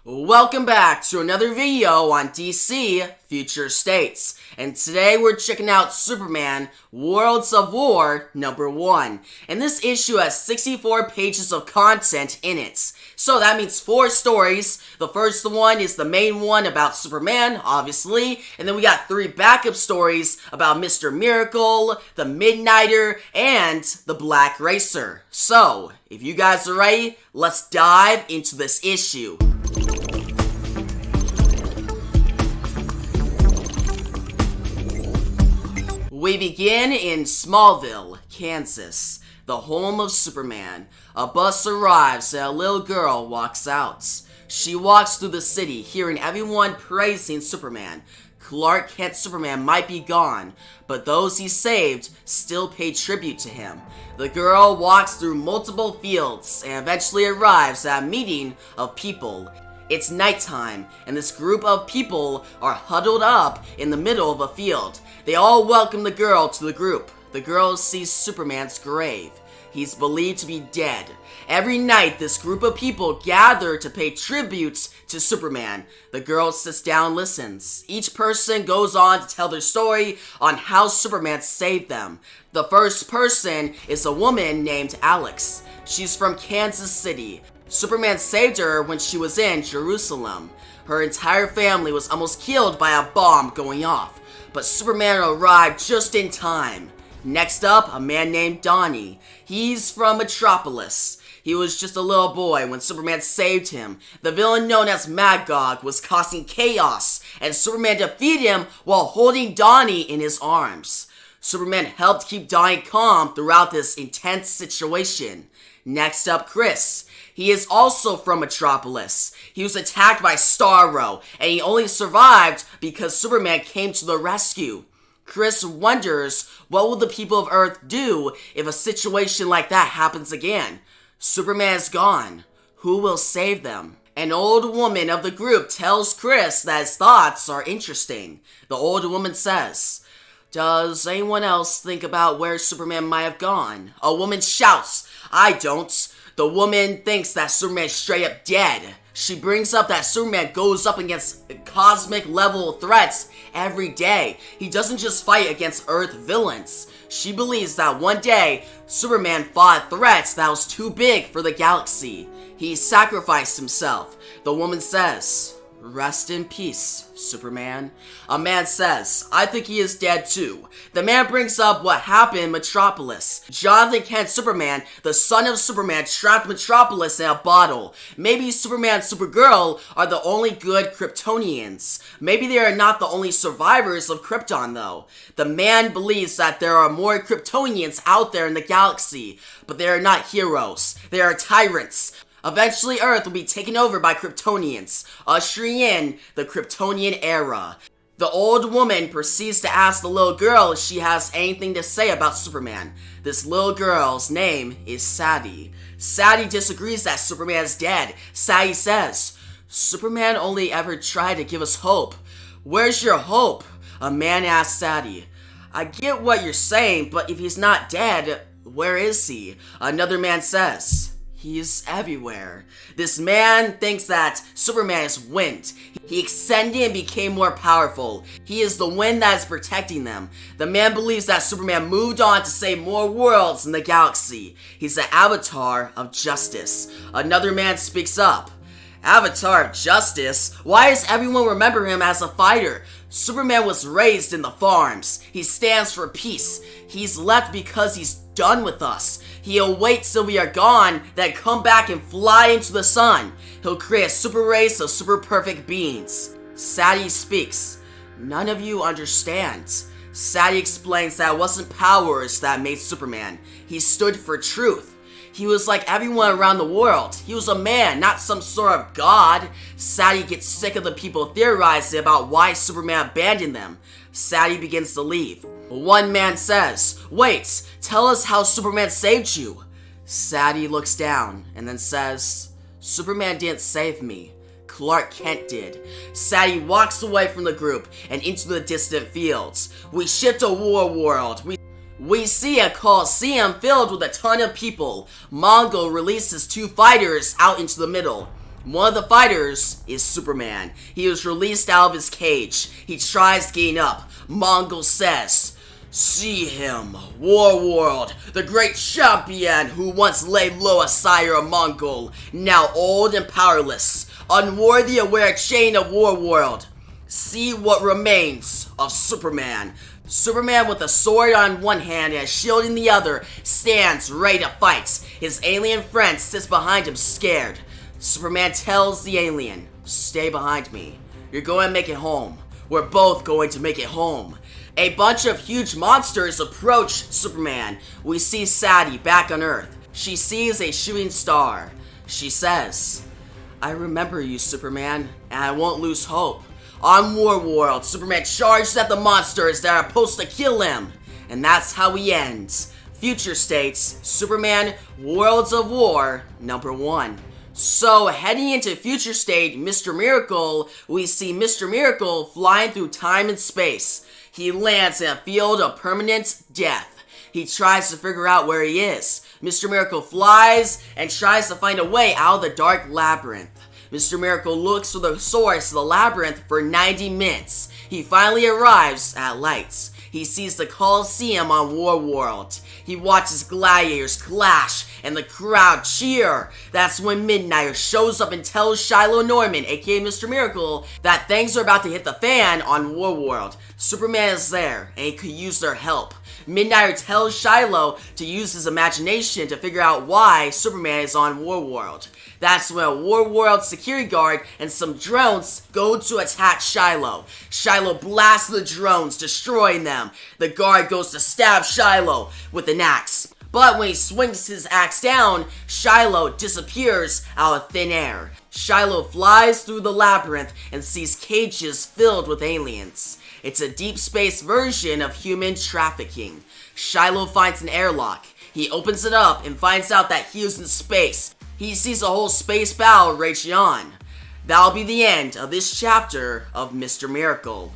Welcome back to another video on DC Future States, and today we're checking out Superman Worlds of War #1, and this issue has 64 pages of content in it. So that means 4 stories. The first one is the main one about Superman, obviously, and then we got 3 backup stories about Mr. Miracle, the Midnighter, and the Black Racer. So, if you guys are ready, let's dive into this issue. We begin in Smallville, Kansas, the home of Superman. A bus arrives and a little girl walks out. She walks through the city, hearing everyone praising Superman. Clark Kent Superman might be gone, but those he saved still pay tribute to him. The girl walks through multiple fields and eventually arrives at a meeting of people. It's nighttime, and this group of people are huddled up in the middle of a field. They all welcome the girl to the group. The girl sees Superman's grave. He's believed to be dead. Every night, this group of people gather to pay tribute to Superman. The girl sits down and listens. Each person goes on to tell their story on how Superman saved them. The first person is a woman named Alex. She's from Kansas City. Superman saved her when she was in Jerusalem. Her entire family was almost killed by a bomb going off, but Superman arrived just in time. Next up, a man named Donnie. He's from Metropolis. He was just a little boy when Superman saved him. The villain known as Magog was causing chaos, and Superman defeated him while holding Donnie in his arms. Superman helped keep Donnie calm throughout this intense situation. Next up, Chris. He is also from Metropolis. He was attacked by Starro, and he only survived because Superman came to the rescue. Chris wonders, what will the people of Earth do if a situation like that happens again? Superman is gone. Who will save them? An old woman of the group tells Chris that his thoughts are interesting. The old woman says, "Does anyone else think about where Superman might have gone?" A woman shouts, "I don't." The woman thinks that Superman's straight up dead. She brings up that Superman goes up against cosmic level threats every day. He doesn't just fight against Earth villains. She believes that one day, Superman fought threats that was too big for the galaxy. He sacrificed himself. The woman says, "Rest in peace, Superman." A man says, "I think he is dead too." The man brings up what happened in Metropolis. Jonathan Kent Superman, the son of Superman, trapped Metropolis in a bottle. Maybe Superman and Supergirl are the only good Kryptonians. Maybe they are not the only survivors of Krypton though. The man believes that there are more Kryptonians out there in the galaxy, but they are not heroes. They are tyrants. Eventually, Earth will be taken over by Kryptonians, ushering in the Kryptonian era. The old woman proceeds to ask the little girl if she has anything to say about Superman. This little girl's name is Sadie. Sadie disagrees that Superman is dead. Sadie says, "Superman only ever tried to give us hope." "Where's your hope?" A man asks Sadie. "I get what you're saying, but if he's not dead, where is he?" Another man says, "He's everywhere." This man thinks that Superman is wind. He extended and became more powerful. He is the wind that is protecting them. The man believes that Superman moved on to save more worlds in the galaxy. He's the avatar of justice. Another man speaks up. "Avatar of justice? Why does everyone remember him as a fighter? Superman was raised in the farms. He stands for peace. He's left because he's done with us. He'll wait till we are gone, then come back and fly into the sun. He'll create a super race of super perfect beings." Sadie speaks. "None of you understand." Sadie explains that it wasn't powers that made Superman. He stood for truth. He was like everyone around the world. He was a man, not some sort of god. Sadie gets sick of the people theorizing about why Superman abandoned them. Sadie begins to leave. One man says, "Wait, tell us how Superman saved you." Sadie looks down and then says, "Superman didn't save me. Clark Kent did." Sadie walks away from the group and into the distant fields. We shift to War World. We see a Coliseum filled with a ton of people. Mongo releases 2 fighters out into the middle. One of the fighters is Superman. He was released out of his cage. He tries getting up. Mongol says, "See him, Warworld, the great champion who once laid low a sire of Mongol, now old and powerless, unworthy to wear a chain of Warworld. See what remains of Superman." Superman, with a sword on one hand and a shield in the other, stands ready to fight. His alien friend sits behind him, scared. Superman tells the alien, "Stay behind me. You're going to make it home. We're both going to make it home." A bunch of huge monsters approach Superman. We see Sadie back on Earth. She sees a shooting star. She says, "I remember you, Superman, and I won't lose hope." On Warworld, Superman charges at the monsters that are supposed to kill him. And that's how he ends. Future States, Superman, Worlds of War, #1. So, heading into Future State, Mr. Miracle, we see Mr. Miracle flying through time and space. He lands in a field of permanent death. He tries to figure out where he is. Mr. Miracle flies and tries to find a way out of the dark labyrinth. Mr. Miracle looks for the source of the labyrinth for 90 minutes. He finally arrives at lights. He sees the Coliseum on Warworld. He watches gladiators clash and the crowd cheer. That's when Midnighter shows up and tells Shiloh Norman, aka Mr. Miracle, that things are about to hit the fan on Warworld. Superman is there and he could use their help. Midnighter tells Shiloh to use his imagination to figure out why Superman is on Warworld. That's when a Warworld security guard and some drones go to attack Shiloh. Shiloh blasts the drones, destroying them. The guard goes to stab Shiloh with an axe. But when he swings his axe down, Shiloh disappears out of thin air. Shiloh flies through the labyrinth and sees cages filled with aliens. It's a deep space version of human trafficking. Shiloh finds an airlock. He opens it up and finds out that he is in space. He sees a whole space battle raging on. That'll be the end of this chapter of Mr. Miracle.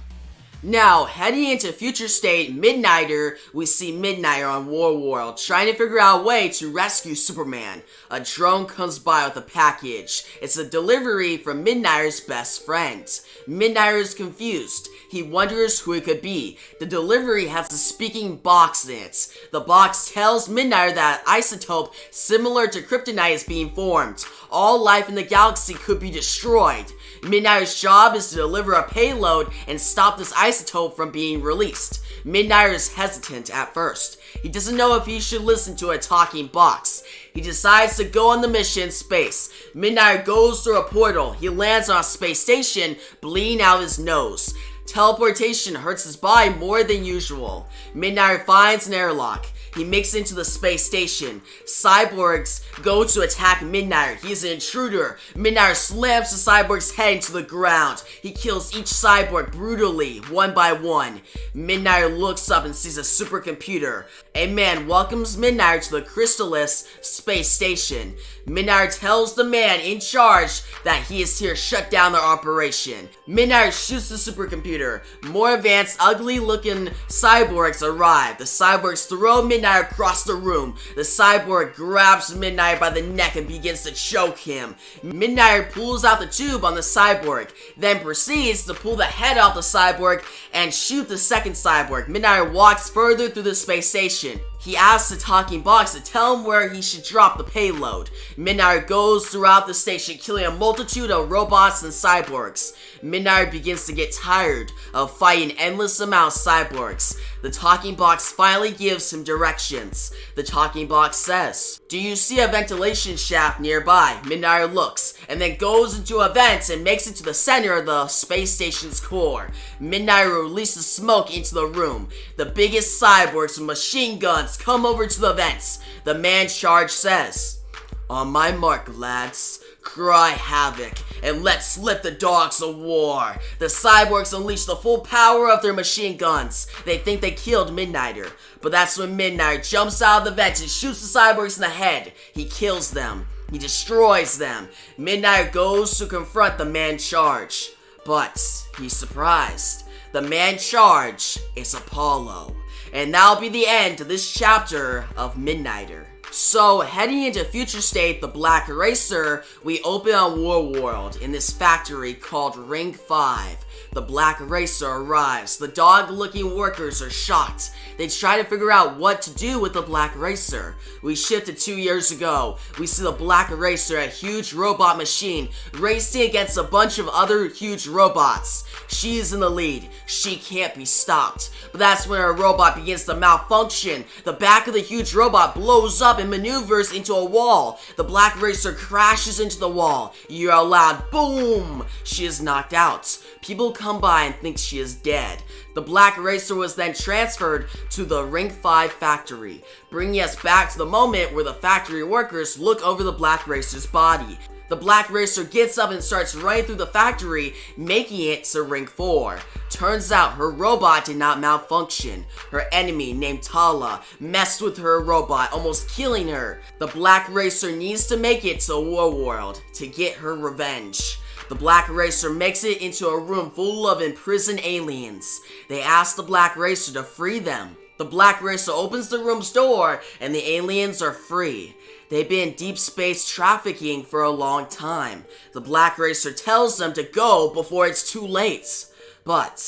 Now, heading into Future State Midnighter, we see Midnighter on Warworld trying to figure out a way to rescue Superman. A drone comes by with a package. It's a delivery from Midnighter's best friend. Midnighter is confused. He wonders who it could be. The delivery has a speaking box in it. The box tells Midnighter that an isotope similar to kryptonite is being formed. All life in the galaxy could be destroyed. Midnighter's job is to deliver a payload and stop this isotope from being released. Midnighter is hesitant at first. He doesn't know if he should listen to a talking box. He decides to go on the mission in space. Midnighter goes through a portal. He lands on a space station, bleeding out his nose. Teleportation hurts his body more than usual. Midnighter finds an airlock. He makes it into the space station. Cyborgs go to attack Midnighter. He's an intruder. Midnighter slams the cyborg's head into the ground. He kills each cyborg brutally, one by one. Midnighter looks up and sees a supercomputer. A man welcomes Midnighter to the Crystallis space station. Midnighter tells the man in charge that he is here to shut down their operation. Midnighter shoots the supercomputer. More advanced, ugly-looking cyborgs arrive. The cyborgs throw Midnighter across the room. The cyborg grabs Midnighter by the neck and begins to choke him. Midnighter pulls out the tube on the cyborg, then proceeds to pull the head off the cyborg and shoot the second cyborg. Midnighter walks further through the space station. He asks the talking box to tell him where he should drop the payload. Midnighter goes throughout the station, killing a multitude of robots and cyborgs. Midnighter begins to get tired of fighting endless amounts of cyborgs. The talking box finally gives him directions. The talking box says, "Do you see a ventilation shaft nearby?" Midnighter looks, and then goes into a vent and makes it to the center of the space station's core. Midnighter releases smoke into the room. The biggest cyborgs with machine guns come over to the vents. The man in charge says, "On my mark, lads. Cry havoc, and let slip the dogs of war." The cyborgs unleash the full power of their machine guns. They think they killed Midnighter, but that's when Midnighter jumps out of the vent and shoots the cyborgs in the head. He kills them. He destroys them. Midnighter goes to confront the man in charge, but he's surprised. The man in charge is Apollo. And that'll be the end of this chapter of Midnighter. So, heading into Future State, the Black Racer, we open on War World in this factory called Ring 5. The Black Racer arrives. The dog-looking workers are shocked. They try to figure out what to do with the Black Racer. We shift to 2 years ago. We see the Black Racer, a huge robot machine, racing against a bunch of other huge robots. She is in the lead. She can't be stopped. But that's when her robot begins to malfunction. The back of the huge robot blows up and maneuvers into a wall. The Black Racer crashes into the wall. You hear a loud boom. She is knocked out. People come by and think she is dead. The Black Racer was then transferred to the Ring 5 factory, bringing us back to the moment where the factory workers look over the Black Racer's body. The Black Racer gets up and starts running through the factory, making it to Ring 4. Turns out her robot did not malfunction. Her enemy, named Tala, messed with her robot, almost killing her. The Black Racer needs to make it to War World to get her revenge. The Black Racer makes it into a room full of imprisoned aliens. They ask the Black Racer to free them. The Black Racer opens the room's door and the aliens are free. They've been deep space trafficking for a long time. The Black Racer tells them to go before it's too late. But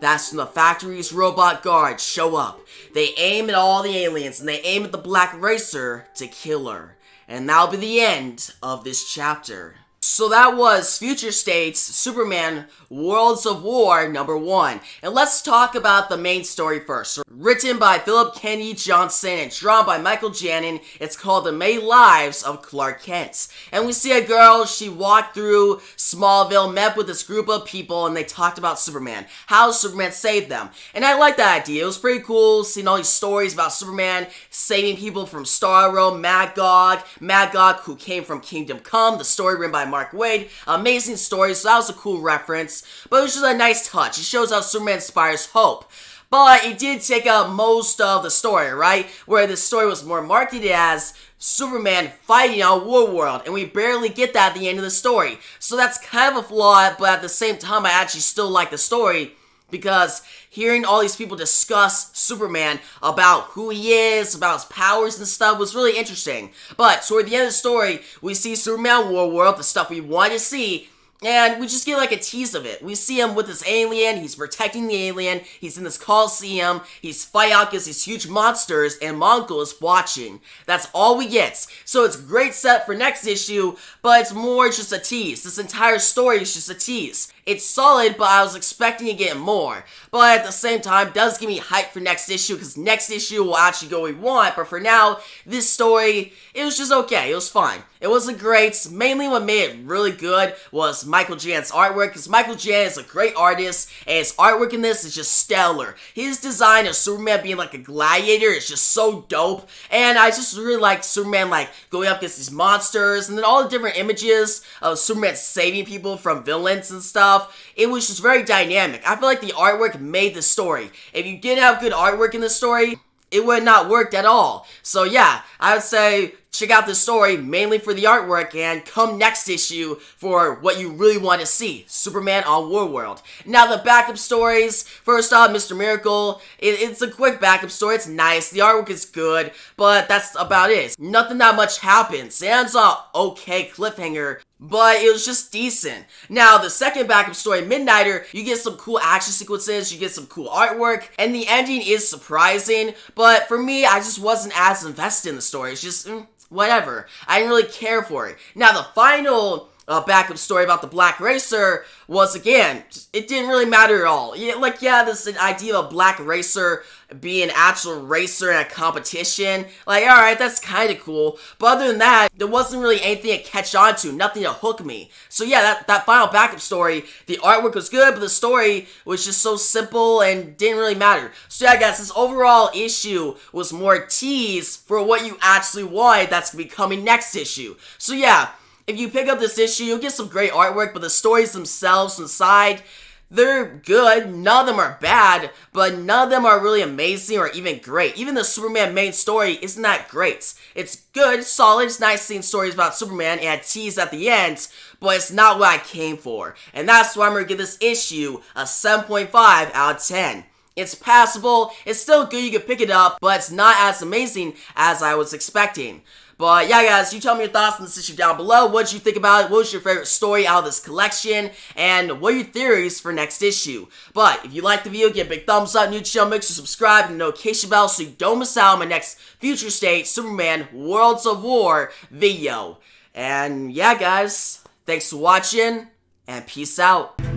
that's when the factory's robot guards show up. They aim at all the aliens and they aim at the Black Racer to kill her. And that'll be the end of this chapter. So that was Future State's Superman Worlds of War #1. And let's talk about the main story first. Written by Philip Kennedy Johnson and drawn by Michael Janin, it's called The Many Lives of Clark Kent. And we see a girl, she walked through Smallville, met with this group of people, and they talked about Superman. How Superman saved them. And I like that idea. It was pretty cool seeing all these stories about Superman saving people from Starro, Magog who came from Kingdom Come, the story written by Mark Waid. Amazing story, so that was a cool reference. But it was just a nice touch. It shows how Superman inspires hope. But it did take up most of the story, right? Where the story was more marketed as Superman fighting on War World, and we barely get that at the end of the story. So that's kind of a flaw, but at the same time, I actually still like the story, because hearing all these people discuss Superman about who he is, about his powers and stuff was really interesting. But toward the end of the story, we see Superman War World, the stuff we wanted to see, and we just get like a tease of it. We see him with this alien, he's protecting the alien, he's in this coliseum, he's fighting out against these huge monsters, and Mongol is watching. That's all we get. So it's a great set for next issue, but it's more just a tease. This entire story is just a tease. It's solid, but I was expecting to get more. But at the same time, it does give me hype for next issue, because next issue will actually go where we want. But for now, this story, it was just okay. It was fine. It wasn't great. Mainly what made it really good was Michael Jan's artwork, because Michael Jan is a great artist, and his artwork in this is just stellar. His design of Superman being like a gladiator is just so dope, and I just really like Superman like going up against these monsters, and then all the different images of Superman saving people from villains and stuff. It was just very dynamic. I feel like the artwork made the story. If you didn't have good artwork in the story, it would not worked at all. So yeah, I would say check out this story mainly for the artwork, and come next issue for what you really want to see, Superman on War World. Now the backup stories, first off, Mr. Miracle, it's a quick backup story, it's nice, the artwork is good, but that's about it. Nothing that much happens. It ends on okay cliffhanger, but it was just decent. Now, the second backup story, Midnighter, you get some cool action sequences, you get some cool artwork, and the ending is surprising, but for me, I just wasn't as invested in the story. It's just, whatever. I didn't really care for it. Now, the final backup story about the Black Racer was, again, it didn't really matter at all. Yeah, this idea of a Black Racer being an actual racer in a competition, like, alright, that's kind of cool, but other than that, there wasn't really anything to catch on to, nothing to hook me. So yeah, that final backup story, the artwork was good, but the story was just so simple and didn't really matter. So yeah, guys, this overall issue was more tease for what you actually wanted that's going to be coming next issue. So yeah, if you pick up this issue, you'll get some great artwork, but the stories themselves inside, they're good. None of them are bad, but none of them are really amazing or even great. Even the Superman main story isn't that great. It's good, solid, it's nice seeing stories about Superman and a tease at the end, but it's not what I came for. And that's why I'm going to give this issue a 7.5 out of 10. It's passable, it's still good, you can pick it up, but it's not as amazing as I was expecting. But yeah, guys, you tell me your thoughts on this issue down below. What did you think about it? What was your favorite story out of this collection? And what are your theories for next issue? But if you liked the video, give a big thumbs up, new channel, make sure to subscribe and the notification bell so you don't miss out on my next Future State Superman Worlds of War video. And yeah, guys, thanks for watching, and peace out.